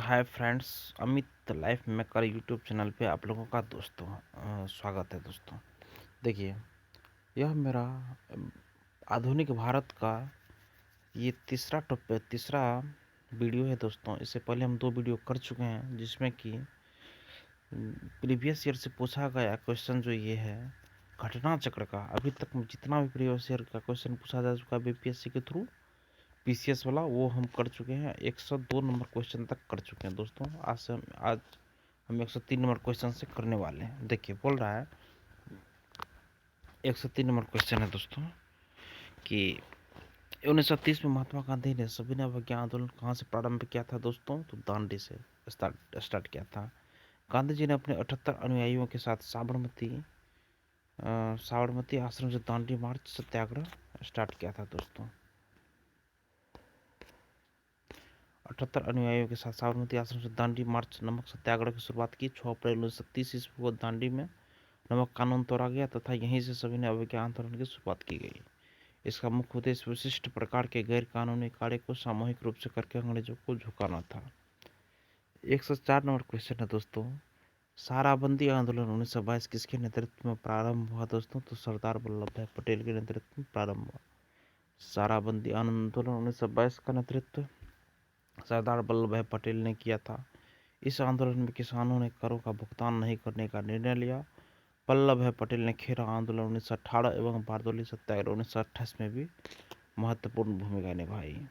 Hi friends, Amit life maker YouTube channel पे आप लोगों का दोस्तों स्वागत है दोस्तों। देखिए, यह मेरा आधुनिक भारत का ये तीसरा वीडियो है दोस्तों। इससे पहले हम 2 वीडियो कर चुके हैं जिसमें कि प्रीवियस ईयर से पूछा गया क्वेश्चन जो ये है घटना चक्र का। अभी तक जितना भी प्रीवियस ईयर का क्वेश्चन पूछा जा चुका है बीपीएससी के थ्रू, पीसीएस वाला, वो हम कर चुके हैं। 102 नंबर क्वेश्चन तक कर चुके हैं दोस्तों। आज हम 103 नंबर क्वेश्चन से करने वाले हैं। देखिए, बोल रहा है 103 नंबर क्वेश्चन है दोस्तों कि 1930 में महात्मा गांधी ने सविनय अवज्ञा आंदोलन कहाँ से प्रारंभ किया था दोस्तों? तो दांडी से स्टार्ट किया था। गांधी जी ने अपने 78 अनुयायियों के साथ साबरमती आश्रम से दांडी मार्च सत्याग्रह स्टार्ट किया था दोस्तों। 78 अनुयायियों के साथ साबरमती आश्रम से दांडी मार्च नमक सत्याग्रह की शुरुआत की। 6 अप्रैल 1930 ईस्वी को दांडी में नमक कानून तोड़ा गया तथा यहीं से सविनय अवज्ञा आंदोलन की शुरुआत की गई। इसका मुख्य उद्देश्य विशिष्ट प्रकार के गैर कानूनी कार्य को सामूहिक रूप से करके अंग्रेजों को झुकाना था। 104 नंबर क्वेश्चन है दोस्तों, साराबंदी आंदोलन 1922 किसके नेतृत्व में प्रारंभ हुआ दोस्तों? तो सरदार वल्लभ भाई पटेल के नेतृत्व में प्रारंभ हुआ। साराबंदी आंदोलन 1922 का नेतृत्व सरदार वल्लभ भाई पटेल ने किया था। इस आंदोलन में किसानों ने करों का भुगतान नहीं करने का निर्णय लिया। वल्लभ भाई पटेल ने खेरा आंदोलन 1918 एवं बारदोली सत्याग्रह 1928 में भी महत्वपूर्ण भूमिका निभाई।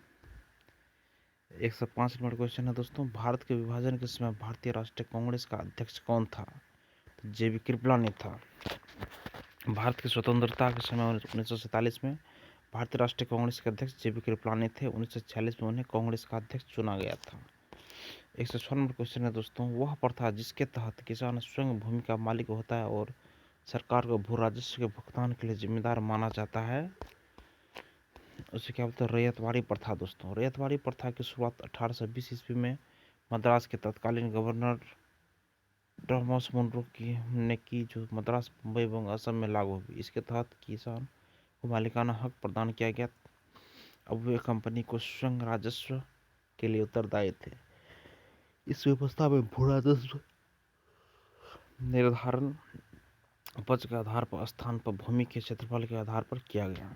105 नंबर क्वेश्चन है दोस्तों, भारत के विभाजन के समय भारतीय राष्ट्रीय कांग्रेस का अध्यक्ष कौन था? तो जेबी कृपलानी था। भारत की स्वतंत्रता के समय 1947 में भारतीय राष्ट्रीय कांग्रेस के अध्यक्ष जेबी कृपलानी थे। 1946 में उन्हें कांग्रेस का अध्यक्ष चुना गया था। 106 नंबर क्वेश्चन है दोस्तों, वह प्रथा जिसके तहत किसान स्वयं भूमि का मालिक होता है और सरकार को भू राजस्व के भुगतान के लिए जिम्मेदार माना जाता है, उसे क्या बोलते हैं? रैयतवाड़ी प्रथा दोस्तों। रैयतवाड़ी प्रथा की शुरुआत 1820 ईस्वी में मद्रास के तत्कालीन गवर्नर थॉमस मुनरो ने की, जो मद्रास, मुंबई एवं असम में लागू हुई। इसके तहत किसान को मालिकाना हक प्रदान किया गया। अब वे कंपनी को स्वयं राजस्व के लिए उत्तरदायी थे। इस व्यवस्था में भू राजस्व निर्धारण उपज के आधार पर, स्थान पर, भूमि के क्षेत्रफल के आधार पर किया गया।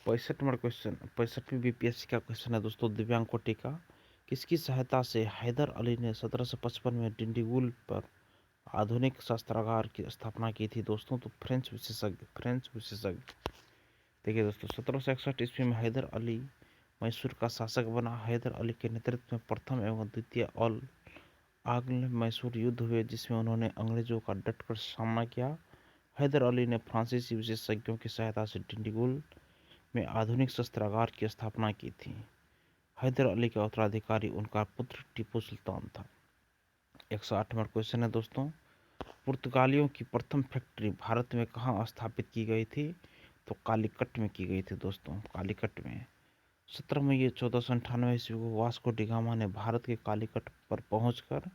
65 नंबर क्वेश्चन, 65वीं बीपीएससी का क्वेश्चन है दोस्तों, दिव्यांग कोटि का। किसकी सहायता से हैदर अली ने 1755 में डिंडीगुल पर आधुनिक शस्त्रागार की स्थापना की थी दोस्तों? तो फ्रेंच विशेषज्ञ। देखिए दोस्तों, 1761 ईस्वी में हैदर अली मैसूर का शासक बना। हैदर अली के नेतृत्व में प्रथम एवं द्वितीय आंग्ल मैसूर युद्ध हुए, जिसमें उन्होंने अंग्रेजों का डटकर सामना किया। हैदर अली ने फ्रांसीसी विशेषज्ञों की सहायता से डिंडीगुल में आधुनिक शस्त्रागार की स्थापना की थी। हैदर अली का उत्तराधिकारी उनका पुत्र टीपू सुल्तान था। 108 नंबर क्वेश्चन है दोस्तों, पुर्तगालियों की प्रथम फैक्ट्री भारत में कहाँ स्थापित की गई थी? तो कालीकट में की गई थी दोस्तों, कालीकट में। 17 मई 1498 ईस्वी को वास्को डी गामा ने भारत के कालीकट पर पहुंचकर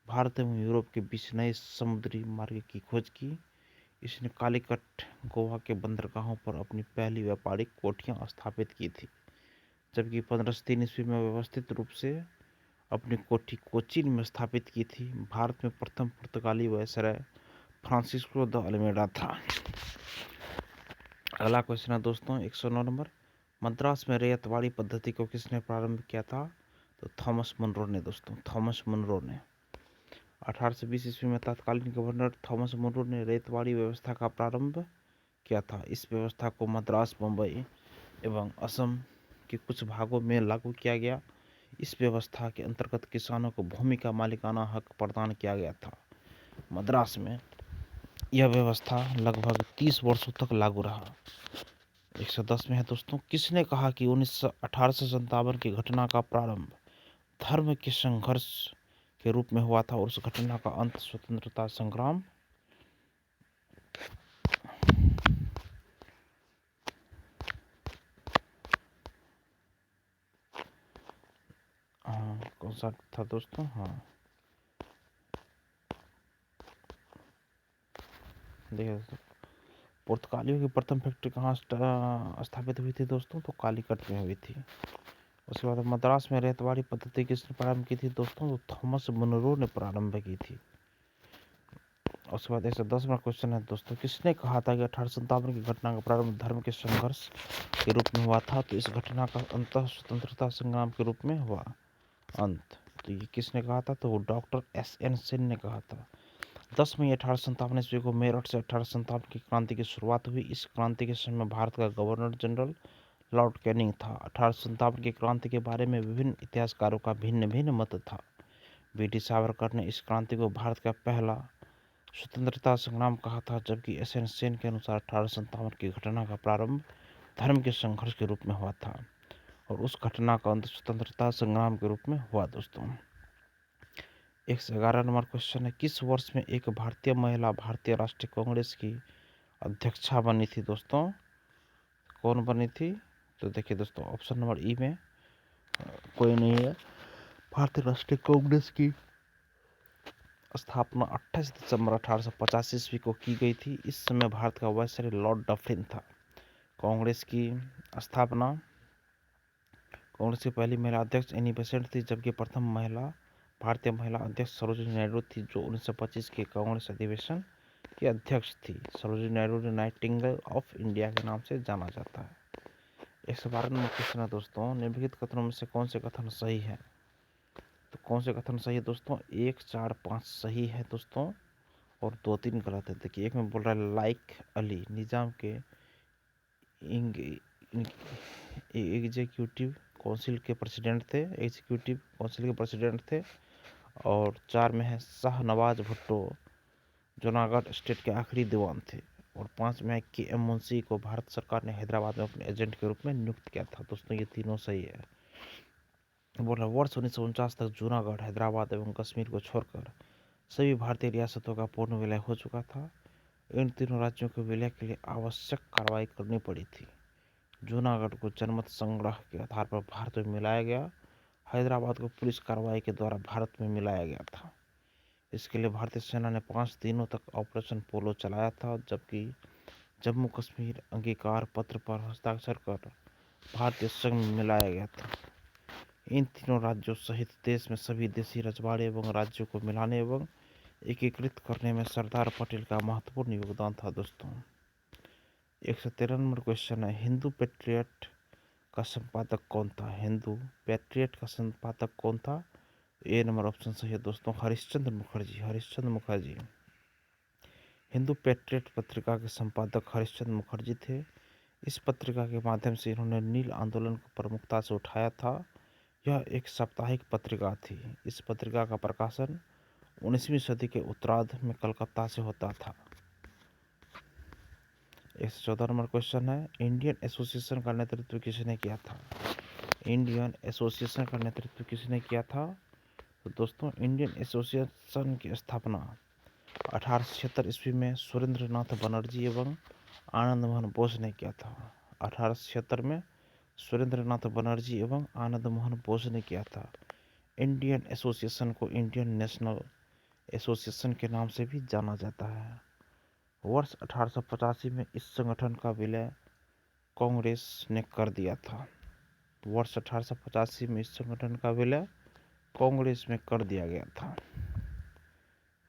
भारत एवं यूरोप के बीच नए समुद्री मार्ग की खोज की। इसने कालीकट, गोवा के बंदरगाहों पर अपनी पहली व्यापारिक कोठियां स्थापित की थी, जबकि 1503 ईस्वी में व्यवस्थित रूप से अपनी कोठी कोचीन में स्थापित की थी। भारत में प्रथम पुर्तगाली वायसराय फ्रांसिस्को द अल्मेडा था। अगला क्वेश्चन है दोस्तों, 109 नंबर, मद्रास में रैयतवाड़ी पद्धति को किसने प्रारंभ किया था? तो थॉमस मुनरो ने दोस्तों, थॉमस मुनरो ने। 1820 ईस्वी में तत्कालीन गवर्नर थॉमस मुनरो ने रैयतवाड़ी व्यवस्था का प्रारंभ किया था। इस व्यवस्था को मद्रास, मुंबई एवं असम के कुछ भागों में लागू किया गया। इस व्यवस्था के अंतर्गत किसानों को भूमि का मालिकाना हक प्रदान किया गया था। मद्रास में यह व्यवस्था लगभग 30 वर्षों तक लागू रहा। 110 में है दोस्तों, किसने कहा कि 1857 की घटना का प्रारंभ धर्म के संघर्ष के रूप में हुआ था और उस घटना का अंत स्वतंत्रता संग्राम कौन सा था दोस्तों? देखिए दोस्तों, पुर्तगालियों की प्रथम फैक्ट्री कहाँ स्थापित हुई थी दोस्तों? तो कालीकट में हुई थी। उसके बाद मद्रास में रेतवाड़ी पद्धति किसने प्रारंभ की थी दोस्तों? तो थॉमस मुनरो ने प्रारंभ की थी। उसके बाद 110 नंबर क्वेश्चन है दोस्तों, किसने कहा था कि 1857 की घटना का प्रारंभ धर्म के संघर्ष के रूप में हुआ था? तो इस घटना का अंत स्वतंत्रता संग्राम के रूप में हुआ अंत। तो ये किसने कहा था? तो वो डॉक्टर S.N. सेन ने कहा था। 10 मई 1857 ईस्वी को मेरठ से 1857 की क्रांति की शुरुआत हुई। इस क्रांति के समय भारत का गवर्नर जनरल लॉर्ड कैनिंग था। 1857 की क्रांति के बारे में विभिन्न इतिहासकारों का भिन्न भिन्न मत था। B.D. सावरकर ने इस क्रांति को भारत का पहला स्वतंत्रता संग्राम कहा था, जबकि S.N. सेन के अनुसार 1857 की घटना का प्रारंभ धर्म के संघर्ष के रूप में हुआ था और उस घटना का अंत स्वतंत्रता संग्राम के रूप में हुआ। दोस्तों 111 नंबर क्वेश्चन है, किस वर्ष में एक भारतीय महिला भारतीय राष्ट्रीय कांग्रेस की अध्यक्षा बनी थी? दोस्तों कौन बनी थी? तो देखिए दोस्तों, ऑप्शन नंबर ई में कोई नहीं है। भारतीय राष्ट्रीय कांग्रेस की स्थापना 28 दिसंबर 1885 ईस्वी को की गई थी। इस समय भारत का वायसराय लॉर्ड डफरिन था। कांग्रेस की स्थापना, कांग्रेस की पहली महिला अध्यक्ष एनी बेसेंट थी, जबकि प्रथम भारतीय महिला अध्यक्ष सरोजिनी नायडू थी, जो 1925 के कांग्रेस अधिवेशन की अध्यक्ष थी। सरोजिनी नायडू ने नाइटिंगेल ऑफ इंडिया के नाम से जाना जाता है। 112 नंबर क्वेश्चन है दोस्तों, निम्नलिखित कथनों में से कौन से कथन सही है? तो कौन से कथन सही है दोस्तों? 1, 4, 5 सही है दोस्तों और 2, 3 गलत है। देखिए, एक में बोल रहा है लाइक अली निजाम के एग्जीक्यूटिव काउंसिल के प्रेसिडेंट थे। और 4 में है शाहनवाज भुट्टो जूनागढ़ स्टेट के आखिरी दीवान थे। और 5 में है K.M. मुंशी को भारत सरकार ने हैदराबाद में अपने एजेंट के रूप में नियुक्त किया था। दोस्तों ये तीनों सही है। बोल रहा वर्ष 1949 तक जूनागढ़, हैदराबाद एवं कश्मीर को छोड़कर सभी भारतीय रियासतों का पूर्ण विलय हो चुका था। इन तीनों राज्यों के विलय के लिए आवश्यक कार्रवाई करनी पड़ी थी। जूनागढ़ को जनमत संग्रह के आधार पर भारत में मिलाया गया। हैदराबाद को पुलिस कार्रवाई के द्वारा भारत में मिलाया गया था। इसके लिए भारतीय सेना ने 5 दिनों तक ऑपरेशन पोलो चलाया था, जबकि जम्मू कश्मीर अंगीकार पत्र पर हस्ताक्षर कर भारतीय संघ में मिलाया गया था। इन तीनों राज्यों सहित देश में सभी देशी रजवाड़े एवं राज्यों को मिलाने एवं एकीकृत करने में सरदार पटेल का महत्वपूर्ण योगदान था। दोस्तों 113 नंबर क्वेश्चन है, हिंदू पैट्रियट का संपादक कौन था? हिंदू पैट्रियट का संपादक कौन था? ए नंबर ऑप्शन सही है दोस्तों, हरिश्चंद्र मुखर्जी। हिंदू पैट्रियट पत्रिका के संपादक हरिश्चंद्र मुखर्जी थे। इस पत्रिका के माध्यम से इन्होंने नील आंदोलन को प्रमुखता से उठाया था। यह एक साप्ताहिक पत्रिका थी। इस पत्रिका का प्रकाशन 19वीं सदी के उत्तरार्ध में कलकत्ता से होता था। 114 नंबर क्वेश्चन है, इंडियन एसोसिएशन का नेतृत्व किसने किया था? इंडियन एसोसिएशन का नेतृत्व किसने किया था? तो दोस्तों इंडियन एसोसिएशन की स्थापना 1876 ईस्वी में सुरेंद्रनाथ बनर्जी एवं आनंद मोहन बोस ने किया था। 1876 में सुरेंद्रनाथ बनर्जी एवं आनंद मोहन बोस ने किया था। इंडियन एसोसिएशन को इंडियन नेशनल एसोसिएशन के नाम से भी जाना जाता है। वर्ष 1885 में इस संगठन का विलय कांग्रेस ने कर दिया था। वर्ष 1885 में इस संगठन का विलय कांग्रेस में कर दिया गया था।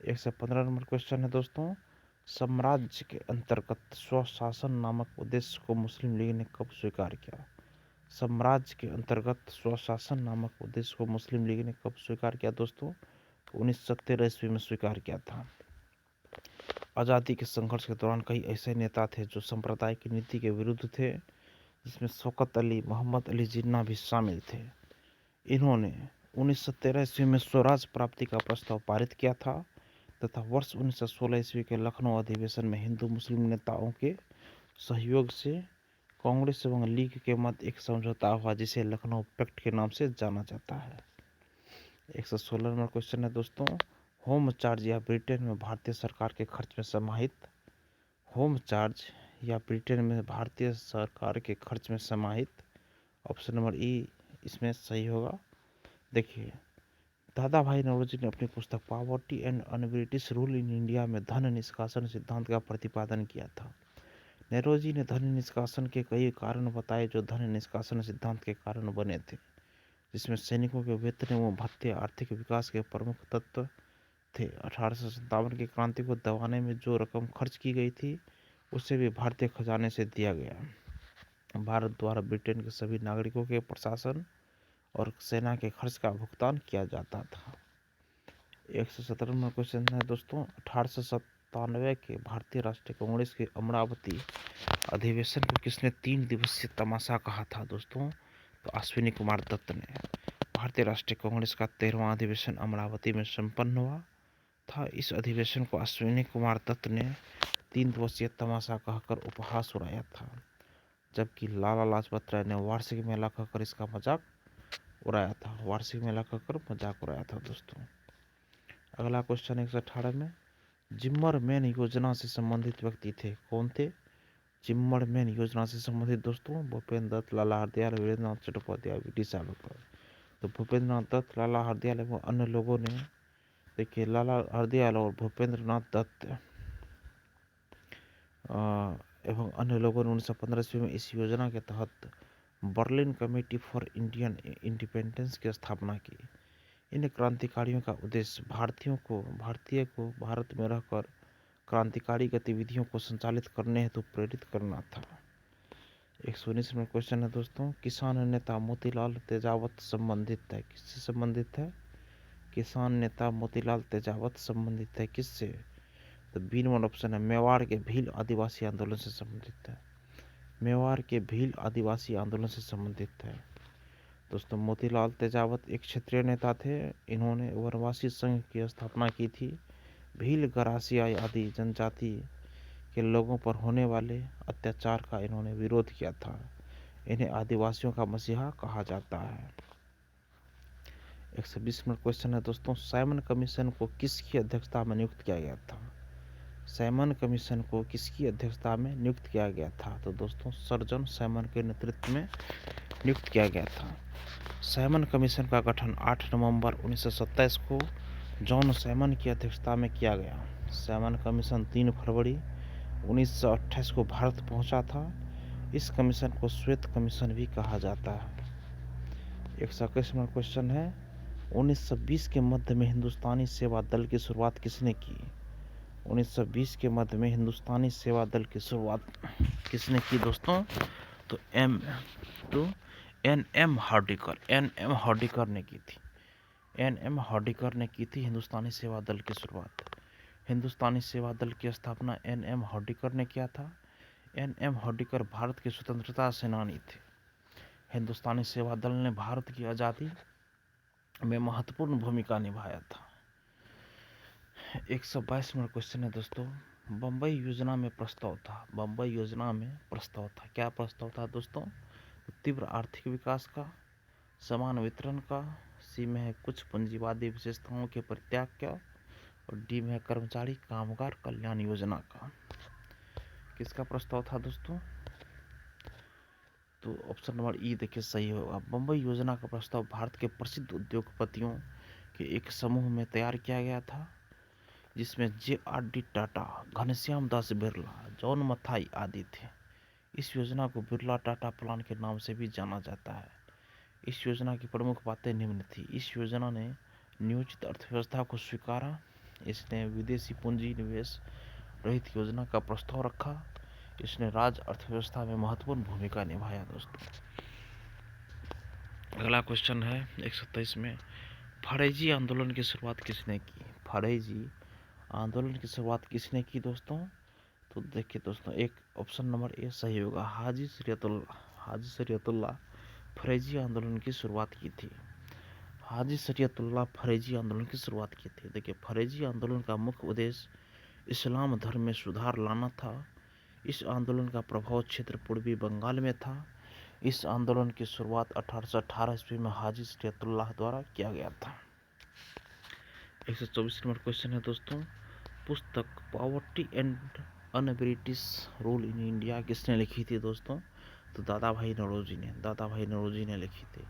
115 नंबर क्वेश्चन है दोस्तों, साम्राज्य के अंतर्गत स्वशासन नामक उद्देश्य को मुस्लिम लीग ने कब स्वीकार किया? साम्राज्य के अंतर्गत स्वशासन नामक उद्देश्य को मुस्लिम लीग ने कब स्वीकार किया दोस्तों? 1913 ईस्वी में स्वीकार किया था। आज़ादी के संघर्ष के दौरान कई ऐसे नेता थे जो संप्रदाय की नीति के विरुद्ध थे, जिसमें शौकत अली, मोहम्मद अली जिन्ना भी शामिल थे। इन्होंने 1913 ईस्वी में स्वराज प्राप्ति का प्रस्ताव पारित किया था तथा वर्ष 1916 ईस्वी के लखनऊ अधिवेशन में हिंदू मुस्लिम नेताओं के सहयोग से कांग्रेस एवं लीग के मध्य एक समझौता हुआ, जिसे लखनऊ पैक्ट के नाम से जाना जाता है। 116 नंबर क्वेश्चन है दोस्तों, होम चार्ज या ब्रिटेन में भारतीय सरकार के खर्च में समाहित होम चार्ज या ब्रिटेन में भारतीय सरकार के खर्च में समाहित ऑप्शन नंबर ई इसमें सही होगा। देखिए, दादा भाई नौरोजी ने अपनी पुस्तक poverty and un British rule in India में धन निष्कासन सिद्धांत का प्रतिपादन किया था। नेरोजी ने धन निष्कासन के कई कारण बताए जो धन निष्कासन सिद्धांत के कारण बने थे। जिसमें सैनिकों के वेतन एवं भत्ते आर्थिक विकास के प्रमुख तत्व थे। 1857 की क्रांति को दबाने में जो रकम खर्च की गई थी उसे भी भारतीय खजाने से दिया गया। भारत द्वारा ब्रिटेन के सभी नागरिकों के प्रशासन और सेना के खर्च का भुगतान किया जाता था। 117वां क्वेश्चन है दोस्तों, 1897 के भारतीय राष्ट्रीय कांग्रेस के अमरावती अधिवेशन को किसने 3 दिवसीय तमाशा कहा था दोस्तों? तो अश्विनी कुमार दत्त ने। भारतीय राष्ट्रीय कांग्रेस का 13वां अधिवेशन अमरावती में संपन्न हुआ था। इस अधिवेशन को अश्विनी कुमार दत्त ने 3 दिवसीय तमाशा कहकर उपहास उड़ाया था, जबकि लाला लाजपत राय ने वार्षिक मेला कहकर इसका मजाक उड़ाया था दोस्तों। अगला क्वेश्चन 118 में, जिम्मरमैन योजना से संबंधित व्यक्ति थे, कौन थे? जिम्मरमैन योजना से संबंधित दोस्तों भूपेंद्र दत्त, लाला हरदयाल, वीरेंद्र नाथ चट्टोपाध्याय, वी.डी. सावरकर। तो भूपेंद्र नाथ दत्त, लाला हरदयाल एवं अन्य लोगों ने, देखिए लाला हरदयाल और भूपेंद्र नाथ दत्त एवं अन्य लोगों ने 1915 ईस्वी में इस योजना के तहत Berlin committee for Indian independence की स्थापना की। इन क्रांतिकारियों का उद्देश्य भारतीय को भारत में रहकर क्रांतिकारी गतिविधियों को संचालित करने हेतु प्रेरित करना था। 119वां क्वेश्चन है दोस्तों, किसान नेता मोतीलाल तेजावत संबंधित है, किससे संबंधित है? किसान नेता मोतीलाल तेजावत संबंधित है किससे? तो बी नंबर ऑप्शन है, मेवाड़ के भील आदिवासी आंदोलन से संबंधित है। मेवाड़ के भील आदिवासी आंदोलन से संबंधित है। दोस्तों मोतीलाल तेजावत एक क्षेत्रीय नेता थे। इन्होंने वनवासी संघ की स्थापना की थी। भील, गरासिया आदि जनजाति के लोगों पर होने वाले अत्याचार का इन्होंने विरोध किया था। इन्हें आदिवासियों का मसीहा कहा जाता है। 120 नंबर क्वेश्चन है दोस्तों, साइमन कमीशन को किसकी अध्यक्षता में नियुक्त किया गया था? साइमन कमीशन को किसकी अध्यक्षता में नियुक्त किया गया था? तो दोस्तों सर जॉन साइमन के नेतृत्व में नियुक्त किया गया था। साइमन कमीशन का गठन 8 नवंबर 1927 को जॉन साइमन की अध्यक्षता में किया गया। साइमन कमीशन 3 फरवरी 1928 को भारत पहुंचा था। इस कमीशन को श्वेत कमीशन भी कहा जाता है। 121 नंबर क्वेश्चन है, 1920 के मध्य में हिंदुस्तानी सेवा दल की शुरुआत किसने की? 1920 के मध्य में हिंदुस्तानी सेवा दल की शुरुआत किसने की दोस्तों? तो एन.एम. हार्डिकर ने की थी। एन.एम. हार्डिकर ने की थी हिंदुस्तानी सेवा दल की शुरुआत। हिंदुस्तानी सेवा दल की स्थापना एन.एम. हार्डिकर ने किया था। एन.एम. हार्डिकर भारत के स्वतंत्रता सेनानी थे। हिंदुस्तानी सेवा दल ने भारत की आज़ादी में महत्वपूर्ण भूमिका निभाया था। 122 नंबर क्वेश्चन है दोस्तों, बम्बई योजना में प्रस्ताव था। बम्बई योजना में प्रस्ताव था, क्या प्रस्ताव था दोस्तों? तीव्र आर्थिक विकास का, समान वितरण का, सी में है कुछ पूंजीवादी विशेषताओं के परित्याग का, और डी में है कर्मचारी कामगार कल्याण योजना का। किसका प्रस्ताव था दोस्तों? तो ऑप्शन नंबर ई देखिए सही होगा। बम्बई योजना का प्रस्ताव भारत के प्रसिद्ध उद्योगपतियों के एक समूह में तैयार किया गया था, जिसमें जे.आर.डी. टाटा, घनश्याम दास बिरला, जॉन मथाई आदि थे। इस योजना को बिरला टाटा प्लान के नाम से भी जाना जाता है। इस योजना की प्रमुख बातें निम्न थी। इस योजना ने नियोजित अर्थव्यवस्था को स्वीकारा। इसने विदेशी पूंजी निवेश रहित योजना का प्रस्ताव रखा। इसने राज्य अर्थव्यवस्था में महत्वपूर्ण भूमिका निभाया दोस्तों। अगला क्वेश्चन है 127 में, फरेजी आंदोलन की शुरुआत किसने की? फरेजी आंदोलन की शुरुआत किसने की दोस्तों? तो देखिए दोस्तों, एक ऑप्शन नंबर ए सही होगा, हाजी शरीयतुल्लाह फरेजी आंदोलन की शुरुआत की थी। हाजी शरीयतुल्लाह फरेजी आंदोलन की शुरुआत की थी। देखिए फरेजी आंदोलन का मुख्य उद्देश्य इस्लाम धर्म में सुधार लाना था। इस आंदोलन का प्रभाव क्षेत्र पूर्वी बंगाल में था। इस आंदोलन की शुरुआत 1818 ईस्वी में हाजी शरीयतुल्लाह द्वारा किया गया था। 124 नंबर क्वेश्चन है दोस्तों, पुस्तक poverty and un British rule in India किसने लिखी थी दोस्तों? तो दादा भाई नौरोजी ने लिखी थी।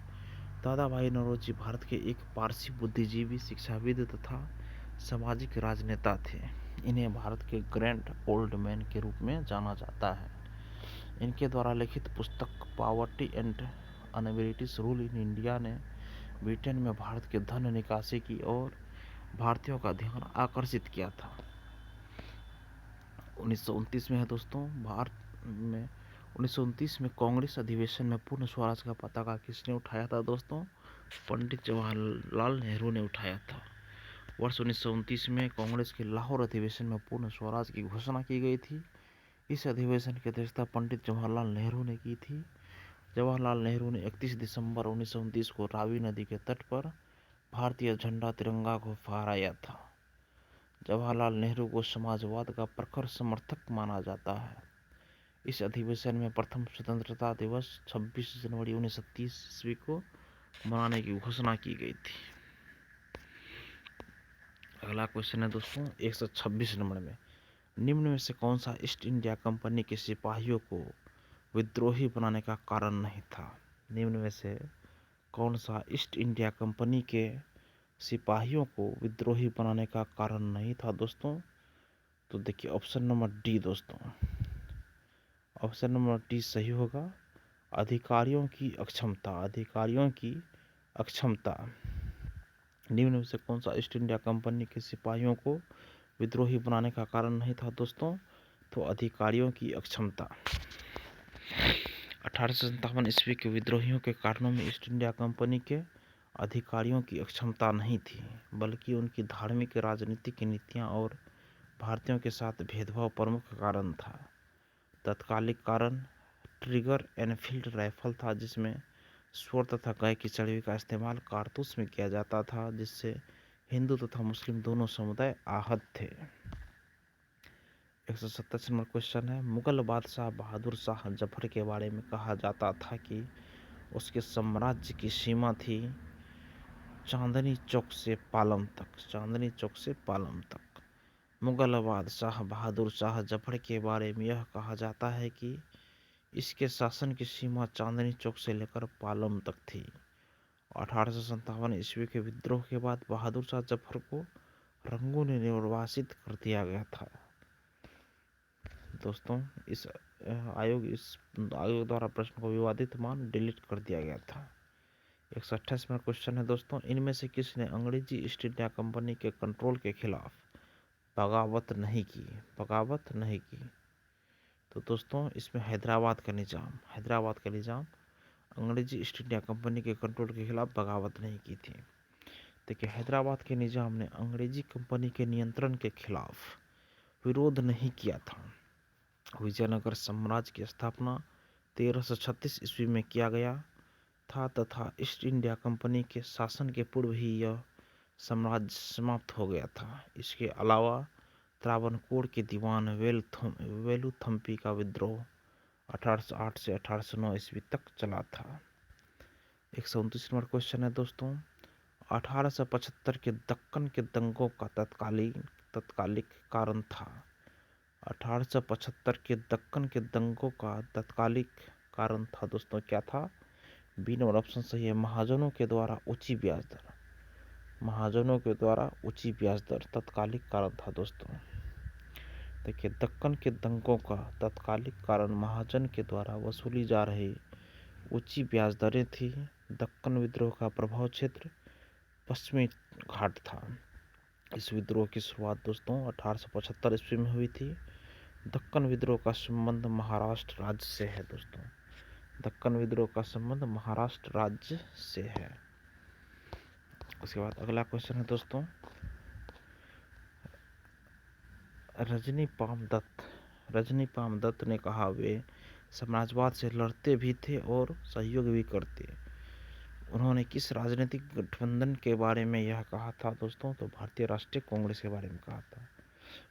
दादा भाई नौरोजी भारत के एक पारसी बुद्धिजीवी, शिक्षाविद तथा सामाजिक राजनेता थे। इन्हें भारत के ग्रैंड ओल्ड मैन के रूप में जाना जाता है। इनके द्वारा लिखित पुस्तक poverty and un British rule in India ने ब्रिटेन में भारत के धन निकासी की ओर भारतीयों का ध्यान आकर्षित किया था। 1929 में है दोस्तों, भारत में 1929 में कांग्रेस अधिवेशन में पूर्ण स्वराज का पताका किसने उठाया था दोस्तों? पंडित जवाहरलाल नेहरू ने उठाया था। वर्ष 1929 में कांग्रेस के लाहौर अधिवेशन में पूर्ण स्वराज की घोषणा की गई थी। इस अधिवेशन की अध्यक्षता पंडित जवाहरलाल नेहरू ने की थी। जवाहरलाल नेहरू ने 31 दिसंबर 1929 को रावी नदी के तट पर भारतीय झंडा तिरंगा को फहराया था। जवाहरलाल नेहरू को समाजवाद का प्रखर समर्थक माना जाता है। इस अधिवेशन में प्रथम स्वतंत्रता दिवस 26 जनवरी 1930 ईस्वी को मनाने की घोषणा की गई थी। अगला क्वेश्चन है दोस्तों 126 नंबर में, निम्न में से कौन सा ईस्ट इंडिया कंपनी के सिपाहियों को विद्रोही बनाने का कारण नहीं था? निम्न में से कौन सा ईस्ट इंडिया कंपनी के सिपाहियों को विद्रोही बनाने का कारण नहीं था दोस्तों? तो देखिए ऑप्शन नंबर डी दोस्तों, ऑप्शन नंबर डी सही होगा। अधिकारियों की अक्षमता, अधिकारियों की अक्षमता। निम्न में से कौन सा ईस्ट इंडिया कंपनी के सिपाहियों को विद्रोही बनाने का कारण नहीं था दोस्तों? तो अधिकारियों की अक्षमता। 1857 ईस्वी के विद्रोहियों के कारणों में ईस्ट इंडिया कंपनी के अधिकारियों की अक्षमता नहीं थी, बल्कि उनकी धार्मिक राजनीतिक नीतियां और भारतीयों के साथ भेदभाव प्रमुख कारण था। तत्कालिक कारण ट्रिगर एनफील्ड राइफल था, जिसमें स्वर्ण तथा गाय की चर्बी का इस्तेमाल कारतूस में किया जाता था, जिससे हिंदू तथा मुस्लिम दोनों समुदाय आहत थे। 127 नंबर क्वेश्चन है, मुगल बादशाह बहादुर शाह जफर के बारे में कहा जाता था कि उसके साम्राज्य की सीमा थी चांदनी चौक से पालम तक। चांदनी चौक से पालम तक। मुगल बादशाह बहादुर शाह जफर के बारे में यह कहा जाता है कि इसके शासन की सीमा चांदनी चौक से लेकर पालम तक थी। 1857 ईस्वी के विद्रोह के बाद बहादुर शाह जफर को रंगों ने निर्वासित कर दिया गया था। दोस्तों इस आयोग द्वारा प्रश्न को विवादित मान डिलीट कर दिया गया था। 128वां क्वेश्चन है दोस्तों, इनमें से किसने अंग्रेजी ईस्ट इंडिया कंपनी के कंट्रोल के खिलाफ बगावत नहीं की? बगावत नहीं की। तो दोस्तों इसमें हैदराबाद का निजाम अंग्रेजी ईस्ट इंडिया कंपनी के कंट्रोल के खिलाफ बगावत नहीं की थी। देखिए हैदराबाद के निजाम ने अंग्रेजी कंपनी के नियंत्रण के खिलाफ विरोध नहीं किया था। विजयनगर साम्राज्य की स्थापना 1336 ईस्वी में किया गया था तथा ईस्ट इंडिया कंपनी के शासन के पूर्व ही यह साम्राज्य समाप्त हो गया था। इसके अलावा त्रावणकोर के दीवान वेलुथम्पी का विद्रोह 1808 से 1809 ईस्वी तक चला था। 129 नंबर क्वेश्चन है दोस्तों, 1875 के दक्कन के दंगों का तत्कालिक कारण था। 1875 के दक्कन के दंगों का तत्कालिक कारण था दोस्तों, क्या था? बी नंबर ऑप्शन सही है, महाजनों के द्वारा ऊंची ब्याज दर। महाजनों के द्वारा ऊंची ब्याज दर तत्कालिक कारण था दोस्तों। देखिए दक्कन के दंगों का तत्कालिक कारण महाजन के द्वारा वसूली जा रही ऊंची ब्याज दरें थी। दक्कन विद्रोह का प्रभाव क्षेत्र पश्चिमी घाट था। इस विद्रोह की शुरुआत दोस्तों 1875 ईस्वी में हुई थी। दक्कन विद्रोह का संबंध महाराष्ट्र राज्य से है दोस्तों। दक्कन विद्रोह का संबंध महाराष्ट्र राज्य से है। उसके बाद अगला क्वेश्चन है दोस्तों, रजनी पाम दत्त ने कहा वे साम्राज्यवाद से लड़ते भी थे और सहयोग भी करते। उन्होंने किस राजनीतिक गठबंधन के बारे में यह कहा था दोस्तों? तो भारतीय राष्ट्रीय कांग्रेस के बारे में कहा था।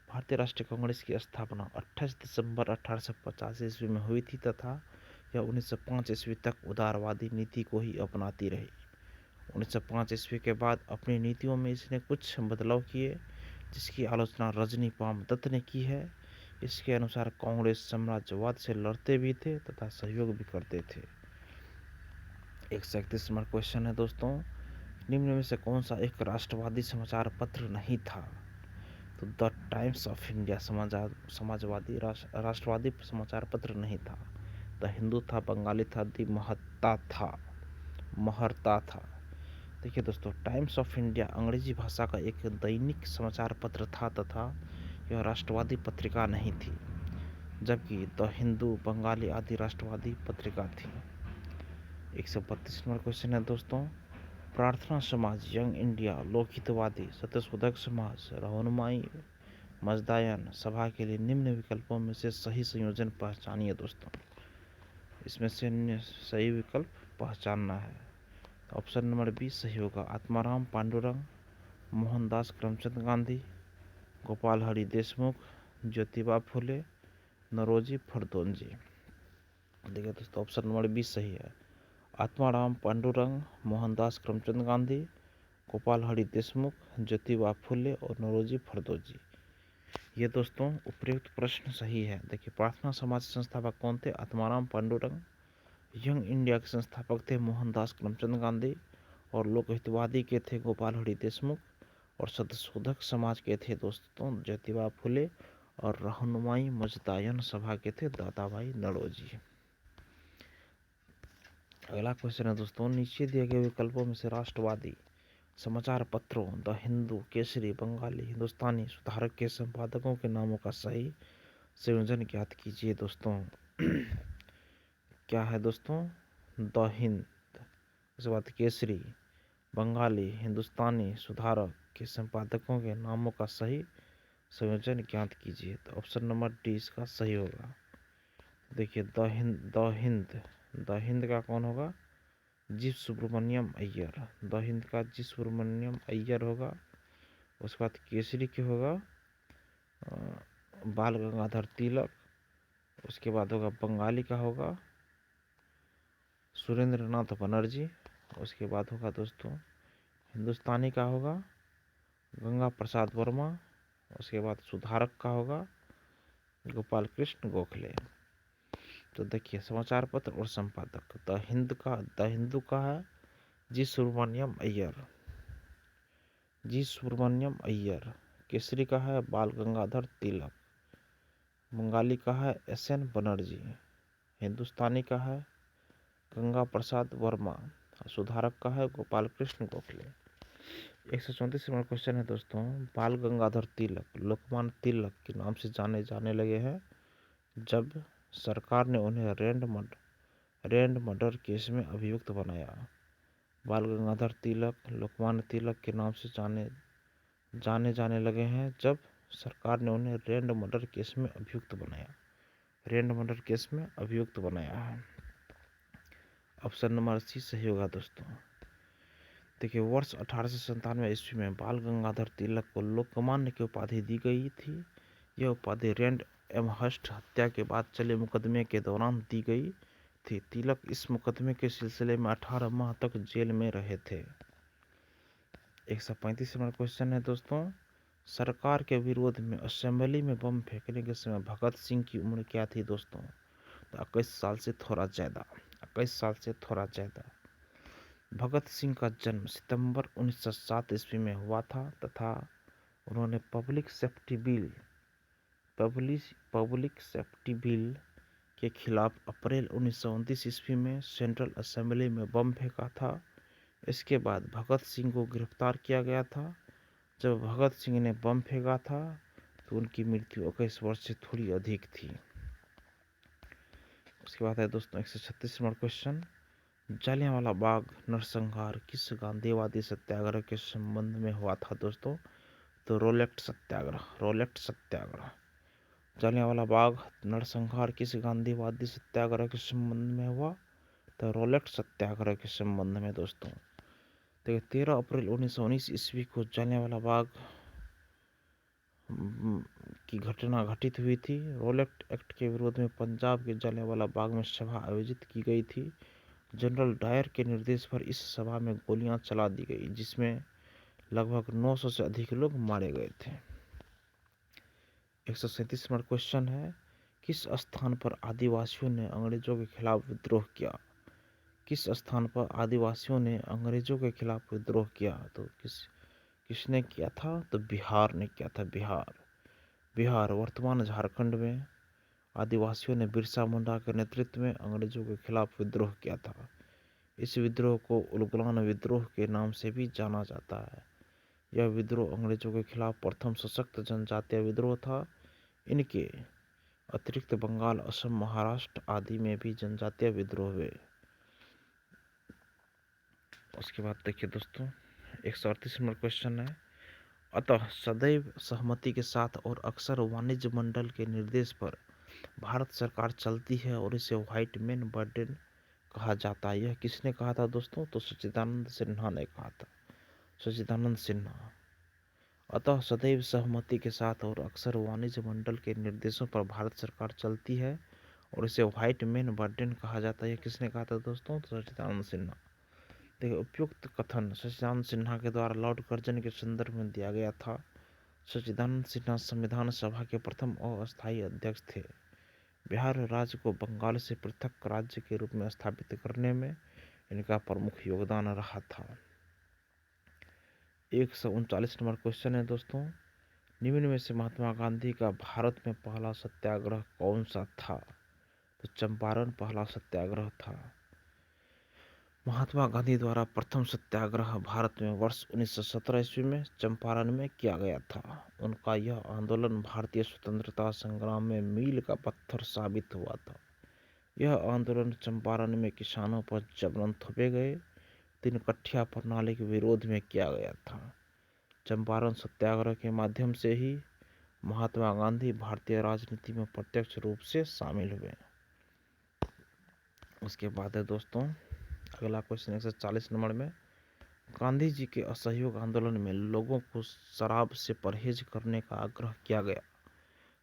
भारतीय राष्ट्रीय कांग्रेस की स्थापना 28 दिसंबर 1885 ईस्वी में हुई थी तथा यह 1905 ईस्वी तक उदारवादी नीति को ही अपनाती रही। 1905 ईस्वी के बाद अपनी नीतियों में इसने कुछ बदलाव किए, जिसकी आलोचना रजनी पाम दत्त ने की है। इसके अनुसार कांग्रेस साम्राज्यवाद से लड़ते भी थे तथा सहयोग भी करते थे। 131 नंबर क्वेश्चन है दोस्तों, निम्न में से कौन सा एक राष्ट्रवादी समाचार पत्र नहीं था? तो द टाइम्स ऑफ इंडिया समाजवादी राष्ट्रवादी समाचार पत्र नहीं था। द हिंदू था, बंगाली था, दी महर्ता था। देखिए दोस्तों, टाइम्स ऑफ इंडिया अंग्रेजी भाषा का एक दैनिक समाचार पत्र था तथा यह राष्ट्रवादी पत्रिका नहीं थी, जबकि द हिंदू बंगाली आदि राष्ट्रवादी पत्रिका थी। 132 नंबर क्वेश्चन है दोस्तों, प्रार्थना समाज, यंग इंडिया, लोकहितवादी, सत्यशोधक समाज, रहनुमाई मजदायन सभा के लिए निम्न विकल्पों में से सही संयोजन पहचानिए दोस्तों। इसमें से सही विकल्प पहचानना है। ऑप्शन नंबर बी सही होगा, आत्माराम पांडुरंग, मोहनदास करमचंद गांधी, गोपाल हरि देशमुख, ज्योतिबा फुले, नरोजी फरदोंजी। देखिए दोस्तों, ऑप्शन नंबर बी सही है, आत्माराम पांडुरंग, मोहनदास करमचंद गांधी, गोपाल हरि देशमुख, ज्योतिबा फुले और नरोजी फरदोंजी। ये दोस्तों उपयुक्त प्रश्न सही है। देखिए, प्रार्थना समाज के संस्थापक कौन थे? आत्माराम पांडुरंग। यंग इंडिया के संस्थापक थे मोहनदास करमचंद गांधी और लोकहितवादी के थे गोपाल हरि देशमुख और सत्यशोधक समाज के थे दोस्तों ज्योतिबा फुले और रहनुमाई मजदायन सभा के थे दादाभाई नौरोजी। अगला क्वेश्चन है दोस्तों, नीचे दिए गए विकल्पों में से राष्ट्रवादी समाचार पत्रों द हिंदू, केसरी, बंगाली, हिंदुस्तानी, सुधारक के संपादकों के नामों का सही संयोजन ज्ञात कीजिए दोस्तों। क्या है दोस्तों? द हिंद, उसके बाद केसरी, बंगाली, हिंदुस्तानी, सुधारक के संपादकों के नामों का सही संयोजन ज्ञात कीजिए। तो ऑप्शन नंबर डी इसका सही होगा। देखिए, द हिंद का कौन होगा? जी सुब्रमण्यम अय्यर। द हिंद का जी सुब्रमण्यम अय्यर होगा। उसके बाद केसरी के होगा बाल गंगाधर तिलक। उसके बाद होगा बंगाली का होगा सुरेंद्र नाथ बनर्जी। उसके बाद होगा दोस्तों हिंदुस्तानी का होगा गंगा प्रसाद वर्मा। उसके बाद सुधारक का होगा गोपाल कृष्ण गोखले। तो देखिए, समाचार पत्र और संपादक द हिंदू का है जी सुब्रमण्यम अय्यर। जी सुब्रमण्यम अय्यर। केसरी का है बाल गंगाधर तिलक। बंगाली का है SN बनर्जी। हिंदुस्तानी का है गंगा प्रसाद वर्मा। सुधारक का है गोपाल कृष्ण गोखले। 134 नंबर क्वेश्चन है दोस्तों, बाल गंगाधर तिलक लोकमान्य तिलक के नाम से जाने जाने लगे हैं जब सरकार ने उन्हें रैंड मर्डर केस में अभियुक्त बनाया। बाल गंगाधर तिलक लोकमान्य तिलक के नाम से जाने लगे हैं जब सरकार ने उन्हें रैंड मर्डर केस में अभियुक्त बनाया। रैंड मर्डर केस में अभियुक्त बनाया है। ऑप्शन नंबर सी सही होगा दोस्तों। देखिए, वर्ष 1897 ईस्वी में बाल गंगाधर तिलक को लोकमान्य की उपाधि दी गई थी। यह उपाधि रैंड एमहर्स्ट हत्या के बाद चले मुकदमे के दौरान दी गई थी। तिलक इस मुकदमे के सिलसिले में 18 माह तक जेल में रहे थे। 135 नंबर क्वेश्चन है दोस्तों, सरकार के विरोध में असेंबली में बम फेंकने के समय भगत सिंह की उम्र क्या थी दोस्तों? तो 21 साल से थोड़ा ज़्यादा। 21 साल से थोड़ा ज़्यादा। भगत सिंह का जन्म सितंबर 1907 ईस्वी में हुआ था तथा उन्होंने पब्लिक सेफ्टी बिल के खिलाफ अप्रैल 1929 ईस्वी में सेंट्रल असेंबली में बम फेंका था। इसके बाद भगत सिंह को गिरफ्तार किया गया था। जब भगत सिंह ने बम फेंका था तो उनकी मृत्यु 21 वर्ष से थोड़ी अधिक थी। उसके बाद है दोस्तों 136 नंबर क्वेश्चन, जलियांवाला बाग नरसंहार किस गांधीवादी सत्याग्रह के संबंध में हुआ था दोस्तों? तो रोलेट सत्याग्रह। जलियांवाला बाग नरसंहार किस गांधीवादी सत्याग्रह के संबंध में हुआ? तो रोलेट सत्याग्रह के संबंध में दोस्तों। देखिए, 13 अप्रैल 1919 ईस्वी को जलियांवाला बाग की घटना घटित हुई थी। रोलेट एक्ट के विरोध में पंजाब के जलियांवाला बाग में सभा आयोजित की गई थी। जनरल डायर के निर्देश पर इस सभा में गोलियां चला दी गई जिसमें लगभग 900 से अधिक लोग मारे गए थे। 137 नंबर क्वेश्चन है, किस स्थान पर आदिवासियों ने अंग्रेजों के खिलाफ विद्रोह किया? किस स्थान पर आदिवासियों ने अंग्रेजों के खिलाफ विद्रोह किया? तो किसने किया था? तो बिहार ने किया था। बिहार वर्तमान झारखंड में आदिवासियों ने बिरसा मुंडा के नेतृत्व में अंग्रेजों के खिलाफ विद्रोह किया था। इस विद्रोह को उलगुलान विद्रोह के नाम से भी जाना जाता है। यह विद्रोह अंग्रेजों के खिलाफ प्रथम सशक्त जनजातीय विद्रोह था। इनके अतिरिक्त बंगाल, असम, महाराष्ट्र आदि में भी जनजातीय विद्रोह हुए। उसके बाद देखिए दोस्तों 138 नंबर क्वेश्चन है, अतः सदैव सहमति के साथ और अक्सर वाणिज्य मंडल के निर्देश पर भारत सरकार चलती है और इसे व्हाइट मैन बर्डन कहा जाता है। यह किसने कहा था दोस्तों? तो सच्चिदानंद सिन्हा ने कहा था, सच्चिदानंद सिन्हा। अतः सदैव सहमति के साथ और अक्सर वाणिज्य मंडल के निर्देशों पर भारत सरकार चलती है और इसे व्हाइट मैन बर्डन कहा जाता है। यह किसने कहा था दोस्तों? तो सच्चिदानंद सिन्हा। देखिए उपयुक्त कथन सच्चिदानंद सिन्हा के द्वारा लॉर्ड कर्जन के संदर्भ में दिया गया था। सच्चिदानंद सिन्हा संविधान सभा के प्रथम अस्थायी अध्यक्ष थे। बिहार राज्य को बंगाल से पृथक राज्य के रूप में स्थापित करने में इनका प्रमुख योगदान रहा था। 139 नंबर क्वेश्चन है दोस्तों, निम्न में से महात्मा गांधी का भारत में पहला सत्याग्रह कौन सा था? तो चंपारण पहला सत्याग्रह था। महात्मा गांधी द्वारा प्रथम सत्याग्रह भारत में वर्ष 1917 ईस्वी में चंपारण में किया गया था। उनका यह आंदोलन भारतीय स्वतंत्रता संग्राम में मील का पत्थर साबित हुआ था। यह आंदोलन चंपारण में किसानों पर जबरन थोपे गए 3 कठिया प्रणाली के विरोध में किया गया था। चंपारण सत्याग्रह के माध्यम से ही महात्मा गांधी भारतीय राजनीति में प्रत्यक्ष रूप से शामिल हुए। उसके बाद है दोस्तों अगला क्वेश्चन 140 नंबर में, गांधी जी के असहयोग आंदोलन में लोगों को शराब से परहेज करने का आग्रह किया गया।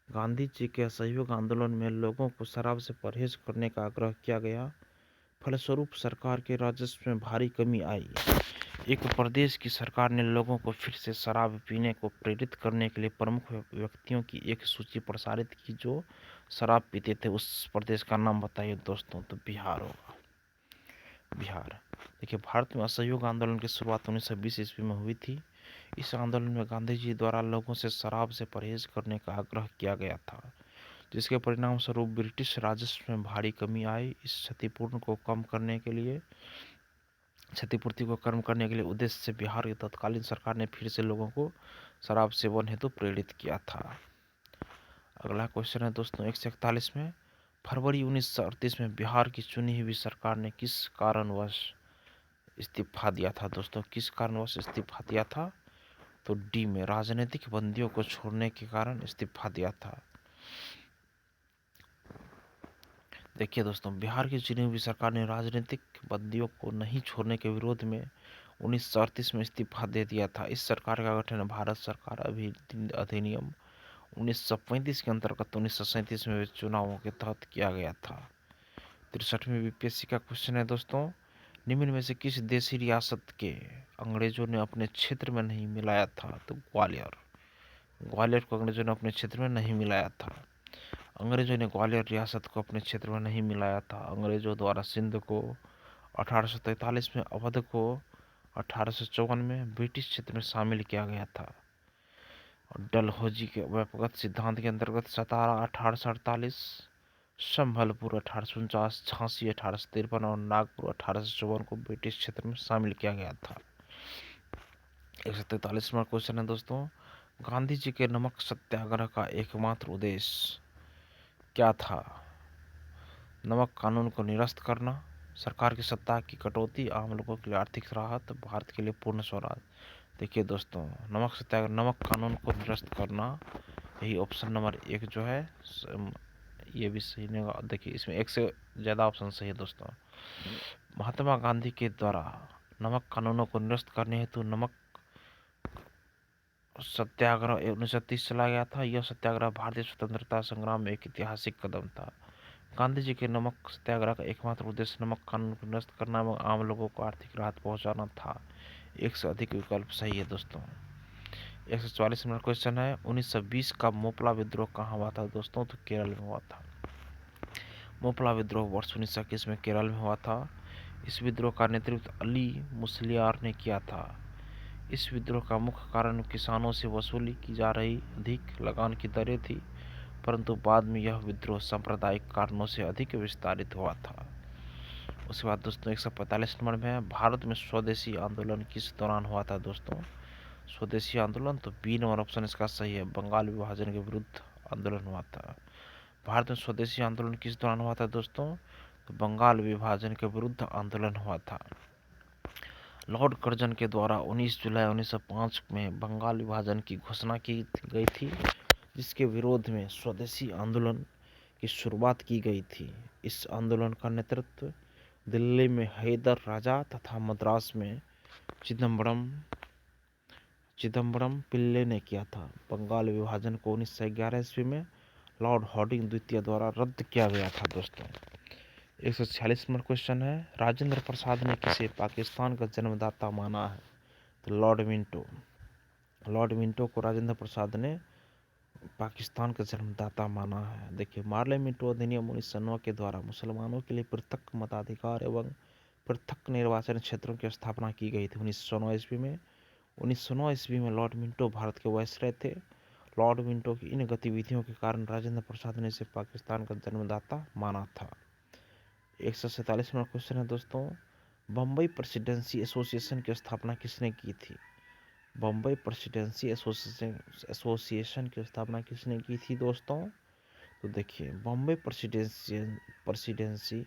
गांधी जी के असहयोग आंदोलन में लोगों को शराब से परहेज करने का आग्रह किया गया। फलस्वरूप सरकार के राजस्व में भारी कमी आई। एक प्रदेश की सरकार ने लोगों को फिर से शराब पीने को प्रेरित करने के लिए प्रमुख व्यक्तियों की एक सूची प्रसारित की जो शराब पीते थे। उस प्रदेश का नाम बताइए दोस्तों? तो बिहार होगा, बिहार। देखिए भारत में असहयोग आंदोलन की शुरुआत 1920 ईस्वी में हुई थी। इस आंदोलन में गांधी जी द्वारा लोगों से शराब से परहेज करने का आग्रह किया गया था, जिसके परिणाम स्वरूप ब्रिटिश राजस्व में भारी कमी आई। इस क्षतिपूर्ति को कम करने के लिए उद्देश्य से बिहार की तत्कालीन सरकार ने फिर से लोगों को शराब सेवन हेतु प्रेरित किया था। अगला क्वेश्चन है दोस्तों 141 में, फरवरी 1938 में बिहार की चुनी हुई सरकार ने किस कारणवश इस्तीफा दिया था? दोस्तों किस कारणवश इस्तीफा दिया था? तो डी में राजनीतिक बंदियों को छोड़ने के कारण इस्तीफा दिया था। देखिए दोस्तों बिहार की चुनी हुई सरकार ने राजनीतिक बंदियों को नहीं छोड़ने के विरोध में 1938 में इस्तीफा दे दिया था। इस सरकार का गठन भारत सरकार अधिनियम 1935 के अंतर्गत 1937 में चुनावों के तहत किया गया था। 63वें बीपीएससी का क्वेश्चन है दोस्तों, निम्न में से किस देशी रियासत के अंग्रेजों ने अपने क्षेत्र में नहीं मिलाया था? तो ग्वालियर। ग्वालियर को अंग्रेजों ने अपने क्षेत्र में नहीं मिलाया था। अंग्रेजों ने ग्वालियर रियासत को अपने क्षेत्र में नहीं मिलाया था। अंग्रेजों द्वारा सिंध को 1843 में, अवध को 1854 में ब्रिटिश क्षेत्र में शामिल किया गया था। डलहौजी के व्यापक सिद्धांत के अंतर्गत सतारा 1848, संभलपुर 1849, झांसी 1853 और नागपुर 1854 को ब्रिटिश क्षेत्र में शामिल किया गया था। 143वां क्वेश्चन है दोस्तों, गांधी जी के नमक सत्याग्रह का एकमात्र उद्देश्य क्या था? नमक कानून को निरस्त करना, सरकार की सत्ता की कटौती, आम लोगों के लिए आर्थिक राहत, भारत के लिए पूर्ण स्वराज। देखिए दोस्तों नमक सत्याग्रह, नमक कानून को निरस्त करना, यही ऑप्शन नंबर 1 जो है ये भी सही नहीं होगा। देखिए इसमें एक से ज़्यादा ऑप्शन सही है दोस्तों। महात्मा गांधी के द्वारा नमक कानूनों को निरस्त करने हेतु नमक सत्याग्रह 1930 चला गया था। यह सत्याग्रह भारतीय स्वतंत्रता संग्राम में एक ऐतिहासिक कदम था। गांधी जी के नमक सत्याग्रह का एकमात्र उद्देश्य नमक कानून को निरस्त करना एवं आम लोगों को आर्थिक राहत पहुंचाना था। एक से अधिक विकल्प सही है दोस्तों। 144 नंबर क्वेश्चन है, 1920 का मोपला विद्रोह कहाँ हुआ था दोस्तों? तो केरल में हुआ था। मोपला विद्रोह वर्ष 1921 में केरल में हुआ था। इस विद्रोह का नेतृत्व अली मुसलियार ने किया था। इस विद्रोह का मुख्य कारण किसानों से वसूली की जा रही अधिक लगान की दरें थी, परंतु बाद में यह विद्रोह सांप्रदायिक कारणों से अधिक विस्तारित हुआ था। उसके बाद दोस्तों 145 नंबर में है, भारत में स्वदेशी आंदोलन किस दौरान हुआ था दोस्तों? स्वदेशी आंदोलन, तो बी नंबर ऑप्शन इसका सही है, बंगाल विभाजन के विरुद्ध आंदोलन हुआ था। भारत में स्वदेशी आंदोलन किस दौरान हुआ था दोस्तों? तो बंगाल विभाजन के विरुद्ध आंदोलन हुआ था। लॉर्ड कर्जन के द्वारा 19 जुलाई 1905 में बंगाल विभाजन की घोषणा की गई थी, जिसके विरोध में स्वदेशी आंदोलन की शुरुआत की गई थी। इस आंदोलन का नेतृत्व दिल्ली में हैदर राजा तथा मद्रास में चिदम्बरम पिल्ले ने किया था। बंगाल विभाजन को 1911 ईस्वी में लॉर्ड हार्डिंग द्वितीय द्वारा रद्द किया गया था दोस्तों। 146 नंबर क्वेश्चन है, राजेंद्र प्रसाद ने किसे पाकिस्तान का जन्मदाता माना है? तो लॉर्ड मिंटो को राजेंद्र प्रसाद ने पाकिस्तान का जन्मदाता माना है। देखिए, मार्ले मिंटो अधिनियम 1909 के द्वारा मुसलमानों के लिए पृथक मताधिकार एवं पृथक निर्वाचन क्षेत्रों की स्थापना की गई थी 1909 ईस्वी में। 1909 ईस्वी में लॉर्ड मिंटो भारत के वायसराय थे। लॉर्ड मिंटो की इन गतिविधियों के कारण राजेंद्र प्रसाद ने इसे पाकिस्तान का जन्मदाता माना था। 147 नंबर क्वेश्चन है दोस्तों, बम्बई प्रेसिडेंसी एसोसिएशन की स्थापना किसने की थी? बम्बई प्रेसिडेंसी एसोसिएशन की स्थापना किसने की थी दोस्तों? तो देखिए, बम्बई प्रेसिडेंसी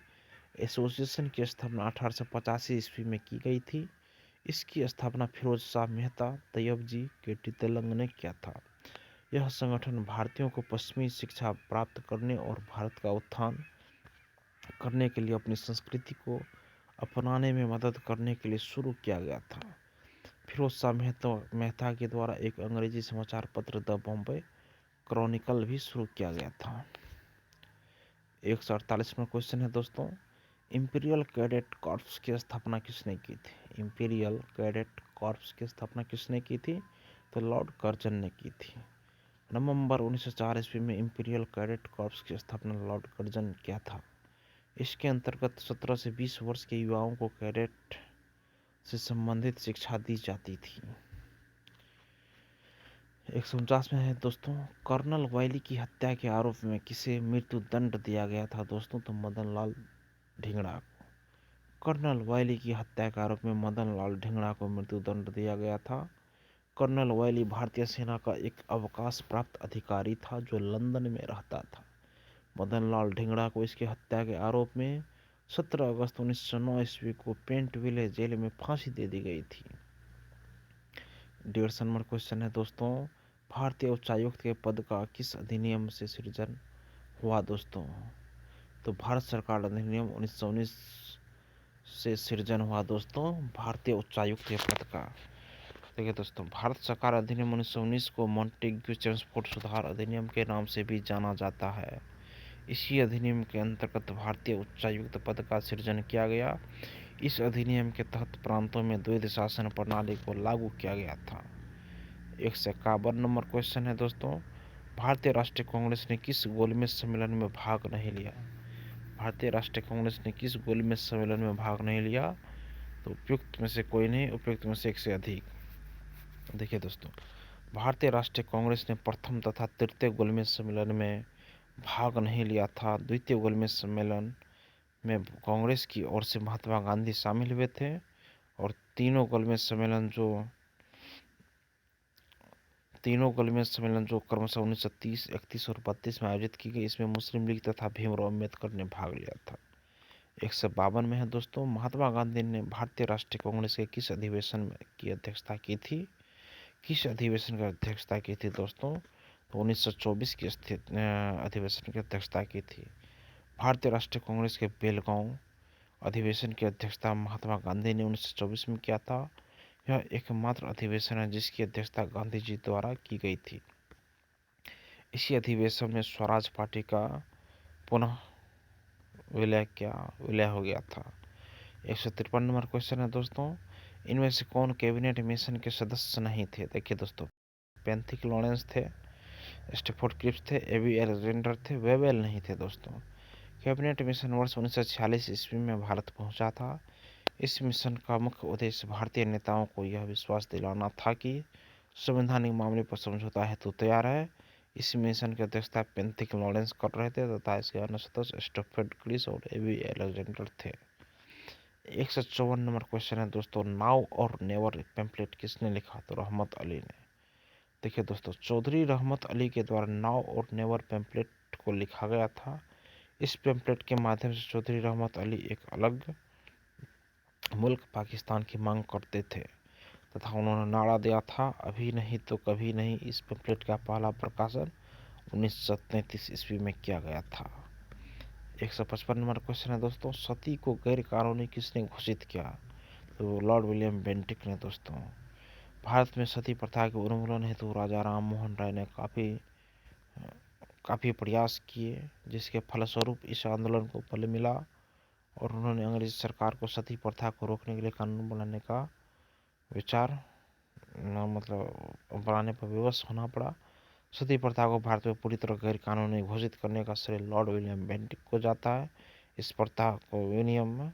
एसोसिएशन की स्थापना 1885 ईस्वी में की गई थी। इसकी स्थापना फिरोज शाह मेहता तैयब जी के तेलंग ने किया था। यह संगठन भारतीयों को पश्चिमी शिक्षा प्राप्त करने और भारत का उत्थान करने के लिए अपनी संस्कृति को अपनाने में मदद करने के लिए शुरू किया गया था। फिरोज शाह मेहता के द्वारा एक अंग्रेजी समाचार पत्र द बॉम्बे क्रॉनिकल भी शुरू किया गया था। 148वां क्वेश्चन है दोस्तों, इंपीरियल कैडेट कॉर्प्स की स्थापना किसने की थी? इंपीरियल कैडेट कॉर्प्स की स्थापना किसने की थी? तो लॉर्ड कर्जन ने की थी। नवंबर 1904 ईस्वी में इंपीरियल कैडेट कॉर्प्स की स्थापना लॉर्ड कर्जन ने किया था। इसके अंतर्गत 17 से 20 वर्ष के युवाओं को कैडेट से संबंधित शिक्षा दी जाती थी। 149 में है दोस्तों, कर्नल वायली की हत्या के आरोप में किसे मृत्यु दंड दिया गया था दोस्तों? तो मदन लाल ढींगड़ा को। कर्नल वायली की हत्या के आरोप में मदन लाल ढींगड़ा को मृत्यु दंड दिया गया था। कर्नल वायली भारतीय सेना का एक अवकाश प्राप्त अधिकारी था जो लंदन में रहता था। मदन लाल ढींगड़ा को इसकी हत्या के आरोप में 17 अगस्त 1909 ईस्वी को पेंट विले जेल में फांसी दे दी गई थी। 150 नंबर क्वेश्चन है दोस्तों, भारतीय उच्चायुक्त के पद का किस अधिनियम से सृजन हुआ दोस्तों? तो भारत सरकार अधिनियम 1919 से सृजन हुआ दोस्तों भारतीय उच्चायुक्त के पद का। देखिए दोस्तों, भारत सरकार अधिनियम 1919 को मॉन्टेग्यू चेम्सफोर्ड सुधार अधिनियम के नाम से भी जाना जाता है। इसी अधिनियम के अंतर्गत भारतीय उच्चायुक्त पद का सृजन किया गया। इस अधिनियम के तहत प्रांतों में द्वैध शासन प्रणाली को लागू किया गया था। 151 नंबर क्वेश्चन है दोस्तों, भारतीय राष्ट्रीय कांग्रेस ने किस गोलमेज सम्मेलन में भाग नहीं लिया? भारतीय राष्ट्रीय कांग्रेस ने किस गोलमेज सम्मेलन में भाग नहीं लिया? तो उपयुक्त में से कोई नहीं, उपयुक्त में से एक से अधिक। देखिए दोस्तों, भारतीय राष्ट्रीय कांग्रेस ने प्रथम तथा तृतीय गोलमेज सम्मेलन में भाग नहीं लिया था। द्वितीय गोलमेज सम्मेलन में कांग्रेस की ओर से महात्मा गांधी शामिल हुए थे और तीनों गोलमेज सम्मेलन जो क्रमशः 1930, 31 और 32 में आयोजित की गई, इसमें मुस्लिम लीग तथा भीमराव अम्बेडकर ने भाग लिया था। 152 में है दोस्तों, महात्मा गांधी ने भारतीय राष्ट्रीय कांग्रेस के किस अधिवेशन की अध्यक्षता की थी? किस अधिवेशन की अध्यक्षता की थी दोस्तों? तो 1924 की अधिवेशन की अध्यक्षता की थी। भारतीय राष्ट्रीय कांग्रेस के बेलगांव अधिवेशन की अध्यक्षता महात्मा गांधी ने 1924 में किया था। यह एकमात्र अधिवेशन है जिसकी अध्यक्षता गांधी जी द्वारा की गई थी। इसी अधिवेशन में स्वराज पार्टी का पुनः विलय हो गया था। 153 नंबर क्वेश्चन है दोस्तों, इनमें से कौन कैबिनेट मिशन के सदस्य नहीं थे? देखिए दोस्तों, पेंथिक लॉरेंस थे, स्टैफोर्ड क्रिप्स थे, एबी अलेक्जेंडर थे, वेबल नहीं थे दोस्तों। कैबिनेट मिशन वर्ष 1946 ईस्वी में भारत पहुंचा था। इस मिशन का मुख्य उद्देश्य भारतीय नेताओं को यह विश्वास दिलाना था कि संवैधानिक मामले पर समझौता हेतु तैयार है। इस मिशन की अध्यक्षता पेंथिक लॉरेंस कर रहे थे तथा इसके अन्य सदस्य स्टैफोर्ड क्रिप्स और एबी अलेक्जेंडर थे। 154 नंबर क्वेश्चन है दोस्तों, नाउ और नेवर पैम्पलेट किसने लिखा? तो रहमत अली ने। देखिए दोस्तों, चौधरी रहमत अली के द्वारा नाउ और नेवर पैम्पलेट को लिखा गया था। इस पैम्पलेट के माध्यम से चौधरी रहमत अली एक अलग मुल्क पाकिस्तान की मांग करते थे तथा उन्होंने नारा दिया था, अभी नहीं तो कभी नहीं। इस पैम्पलेट का पहला प्रकाशन 1933 ईस्वी में किया गया था। 155 नंबर क्वेश्चन है दोस्तों, सती को गैर कानूनी किसने घोषित किया? तो लॉर्ड विलियम बेंटिक ने दोस्तों। भारत में सती प्रथा के उन्मूलन हेतु राजा राम मोहन राय ने काफ़ी प्रयास किए, जिसके फलस्वरूप इस आंदोलन को बल मिला और उन्होंने अंग्रेज सरकार को सती प्रथा को रोकने के लिए कानून बनाने का विचार बनाने पर विवश होना पड़ा। सती प्रथा को भारत में पूरी तरह गैर कानूनी घोषित करने का श्रेय लॉर्ड विलियम बेंटिक को जाता है। इस प्रथा को विनियमन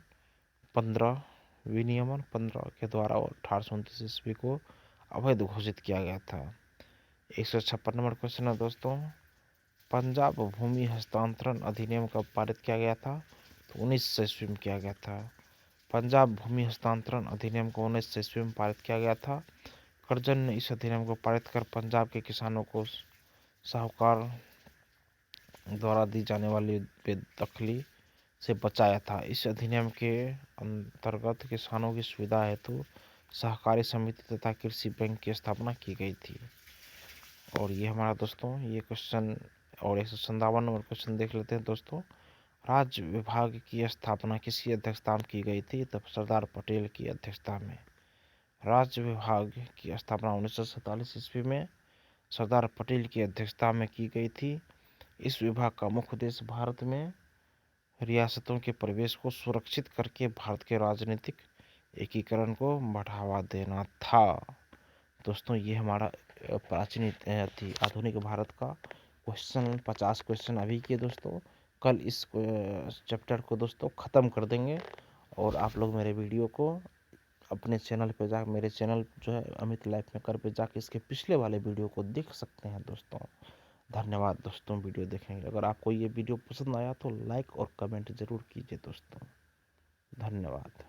15 के द्वारा 1829 ईस्वी को अवैध घोषित किया गया था। 156 नंबर क्वेश्चन है दोस्तों, पंजाब भूमि हस्तांतरण अधिनियम कब पारित किया गया था? तो 1900 ईस्वी में किया गया था। पंजाब भूमि हस्तांतरण अधिनियम को 1900 ईस्वी में पारित किया गया था। कर्जन ने इस अधिनियम को पारित कर पंजाब के किसानों को साहूकार द्वारा दी जाने वाली बेदखली से बचाया था। इस अधिनियम के अंतर्गत किसानों की सुविधा हेतु सहकारी समिति तथा कृषि बैंक की स्थापना की गई थी। और ये हमारा दोस्तों ये क्वेश्चन, और 157 नंबर क्वेश्चन देख लेते हैं दोस्तों, राज्य विभाग की स्थापना किसकी अध्यक्षता में की गई थी? तब सरदार पटेल की अध्यक्षता में। राज्य विभाग की स्थापना 1947 ईस्वी में सरदार पटेल की अध्यक्षता में की गई थी। इस विभाग का मुख्य उद्देश्य भारत में रियासतों के प्रवेश को सुरक्षित करके भारत के राजनीतिक एकीकरण को बढ़ावा देना था। दोस्तों ये हमारा प्राचीन आधुनिक भारत का क्वेश्चन 50 क्वेश्चन अभी के दोस्तों। कल इस चैप्टर को दोस्तों ख़त्म कर देंगे और आप लोग मेरे वीडियो को अपने चैनल पे जा, मेरे चैनल जो है अमित लाइफ मेकर पे जाके इसके पिछले वाले वीडियो को देख सकते हैं दोस्तों। धन्यवाद दोस्तों वीडियो देखने के लिए। अगर आपको ये वीडियो पसंद आया तो लाइक और कमेंट ज़रूर कीजिए दोस्तों। धन्यवाद।